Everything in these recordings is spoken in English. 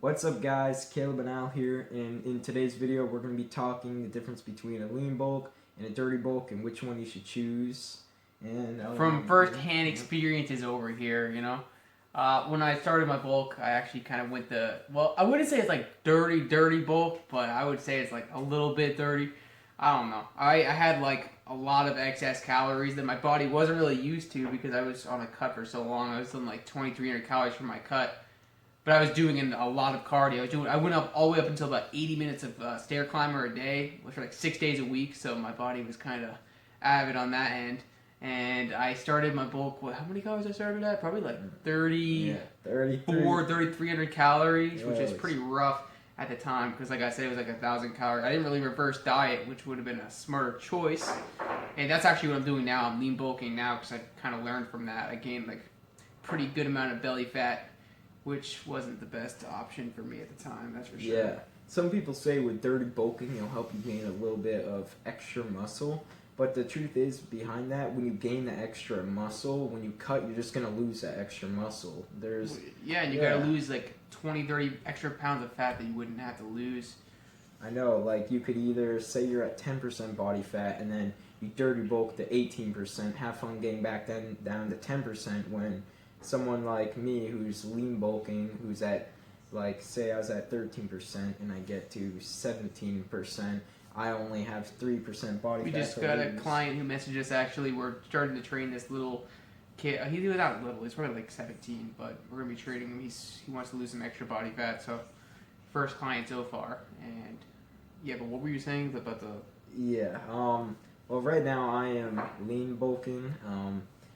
What's up guys, Caleb and Al here, and in today's video we're going to be talking the difference between a lean bulk and a dirty bulk and which one you should choose. And From first-hand experiences over here, when I started my bulk, I actually kind of went I wouldn't say it's like dirty bulk, but I would say it's like a little bit dirty. I don't know. I had like a lot of excess calories that my body wasn't really used to because I was on a cut for so long. I was doing like 2,300 calories for my cut. But I was doing a lot of cardio. I went up all the way up until about 80 minutes of stair climber a day, which were like 6 days a week. So my body was kind of avid on that end. And I started my bulk. How many calories I started at? Probably like 3,300 calories, which is pretty rough at the time because, like I said, it was like 1,000 calories. I didn't really reverse diet, which would have been a smarter choice. And that's actually what I'm doing now. I'm lean bulking now because I kind of learned from that. I gained like a pretty good amount of belly fat, which wasn't the best option for me at the time, that's for sure. Yeah. Some people say with dirty bulking, it'll help you gain a little bit of extra muscle. But the truth is, behind that, when you gain the extra muscle, when you cut, you're just going to lose that extra muscle. And you got to lose like 20, 30 extra pounds of fat that you wouldn't have to lose. I know, like you could either say you're at 10% body fat and then you dirty bulk to 18%, have fun getting back then down to 10% when someone like me who's lean bulking, who's at, like, say I was at 13% and I get to 17%, I only have 3% body fat. We just got a client who messaged us, actually. We're starting to train this little kid. He was not little, he's probably like 17, but we're going to be training him. He wants to lose some extra body fat, so first client so far. And yeah, but what were you saying about the... Yeah, well, right now I am lean bulking.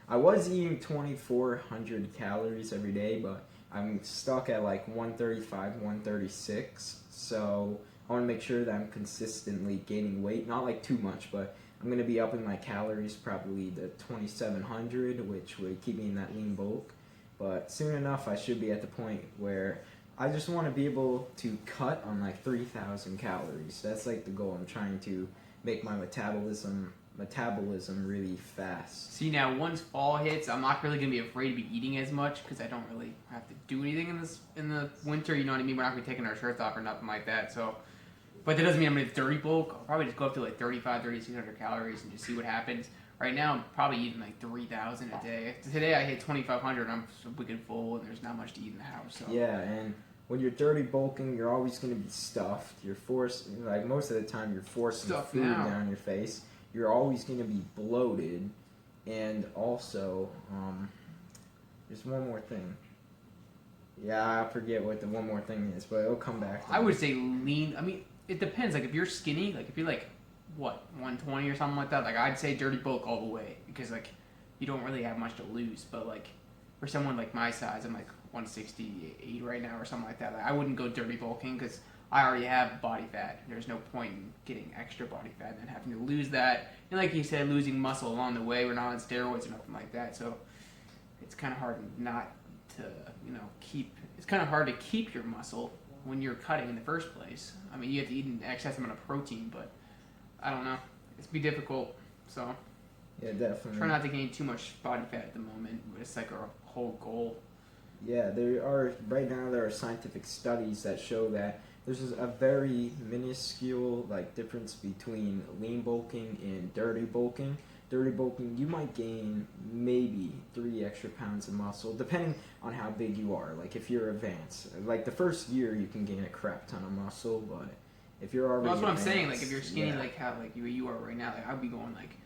I was eating 2,400 calories every day, but I'm stuck at like 135, 136. So I want to make sure that I'm consistently gaining weight. Not like too much, but I'm going to be upping my calories probably to 2,700, which would keep me in that lean bulk. But soon enough, I should be at the point where I just want to be able to cut on like 3,000 calories. That's like the goal. I'm trying to make my metabolism really fast. See, now once fall hits, I'm not really gonna be afraid to be eating as much because I don't really have to do anything in the winter. You know what I mean? We're not gonna be taking our shirts off or nothing like that. So, but that doesn't mean I'm gonna dirty bulk. I'll probably just go up to like 3,600 calories and just see what happens. Right now, I'm probably eating like 3,000 a day. Today I hit 2,500. I'm wicked full, and there's not much to eat in the house. So. Yeah, and when you're dirty bulking, you're always going to be stuffed. You're forced, like most of the time, you're forcing food down your face. You're always going to be bloated, and also, there's one more thing. Yeah, I forget what the one more thing is, but it'll come back to I would say lean. I mean, it depends. Like if you're skinny, like if you're like what 120 or something like that, like I'd say dirty bulk all the way because like you don't really have much to lose. But like for someone like my size, I'm like 168 right now or something like that. Like, I wouldn't go dirty bulking because I already have body fat. There's no point in getting extra body fat and then having to lose that. And like you said, losing muscle along the way. We're not on steroids or nothing like that, so it's kind of hard not to keep. It's kind of hard to keep your muscle when you're cutting in the first place. I mean, you have to eat an excess amount of protein, but I don't know. It's be difficult. So yeah, definitely. Try not to gain too much body fat at the moment. It's like our whole goal. Yeah, right now there are scientific studies that show that there's a very minuscule difference between lean bulking and dirty bulking. Dirty bulking, you might gain maybe 3 extra pounds of muscle, depending on how big you are. Like if you're advanced, like the first year you can gain a crap ton of muscle, but if you're already that's what advanced, I'm saying. Like if you're skinny, like how you are right now, like I'd be going like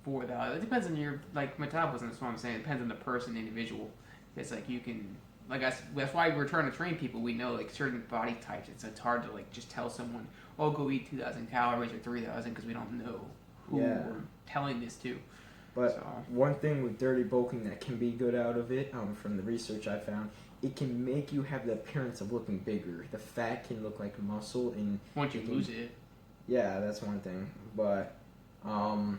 4,000. It depends on your metabolism. That's what I'm saying. It depends on the person, individual. It's like you can that's why we're trying to train people. We know like certain body types. It's hard to like just tell someone, oh, go eat 2,000 calories or 3,000 because we don't know who we're telling this to. But one thing with dirty bulking that can be good out of it, from the research I found, it can make you have the appearance of looking bigger. The fat can look like muscle, and once you lose it. Yeah, that's one thing. But a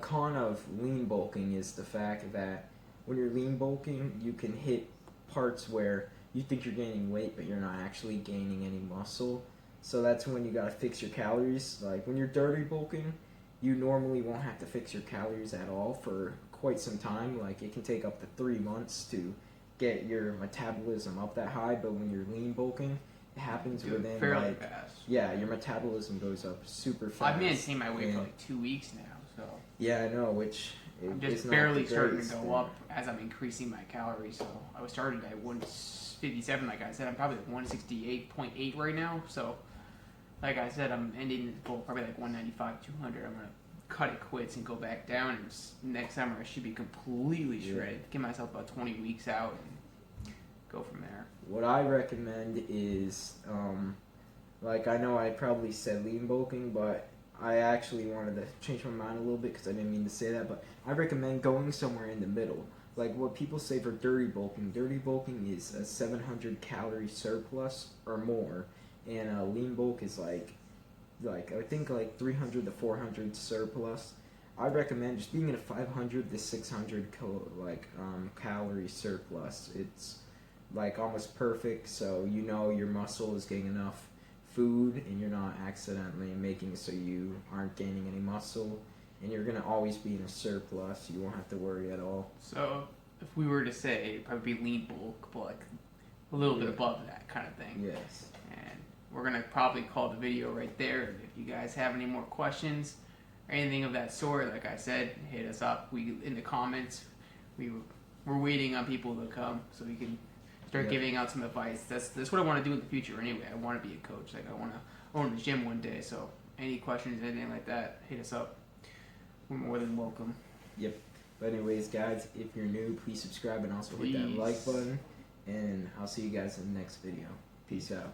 con of lean bulking is the fact that when you're lean bulking, you can hit parts where you think you're gaining weight, but you're not actually gaining any muscle. So that's when you gotta fix your calories. Like when you're dirty bulking, you normally won't have to fix your calories at all for quite some time. Like it can take up to 3 months to get your metabolism up that high, but when you're lean bulking, it happens Do it within fairly like fast. yeah, your metabolism goes up super fast. I've maintained my weight for and- like 2 weeks now, so Yeah, I know, which I'm it's just not barely the starting to greatest go thing. up as I'm increasing my calories. So I was started at 157, like I said. I'm probably at 168.8 right now. So, like I said, I'm ending the goal probably like 195, 200. I'm gonna cut it quits and go back down. And next summer I should be completely Yeah. shredded. Give myself about 20 weeks out and go from there. What I recommend is, like I know I probably said lean bulking, but I actually wanted to change my mind a little bit because I didn't mean to say that. But I recommend going somewhere in the middle. Like what people say for dirty bulking. Dirty bulking is a 700 calorie surplus or more, and lean bulk is like I think like 300 to 400 surplus. I recommend just being in a 500 to 600 calorie surplus. It's like almost perfect, so you know your muscle is getting enough food and you're not accidentally making it so you aren't gaining any muscle, and you're gonna always be in a surplus. You won't have to worry at all. So if we were to say, it'd probably be lean bulk, but like a little bit Yeah. above that kind of thing. Yes. And we're gonna probably call the video right there. If you guys have any more questions or anything of that sort, like I said, hit us up. We in the comments. We're waiting on people to come so we can start Yeah. giving out some advice. That's what I want to do in the future. Anyway, I want to be a coach. Like I want to own a gym one day. So any questions, anything like that, hit us up. We're more than welcome. But anyways, guys, if you're new, please subscribe and also hit that like Peace. button. And I'll see you guys in the next video. Peace out.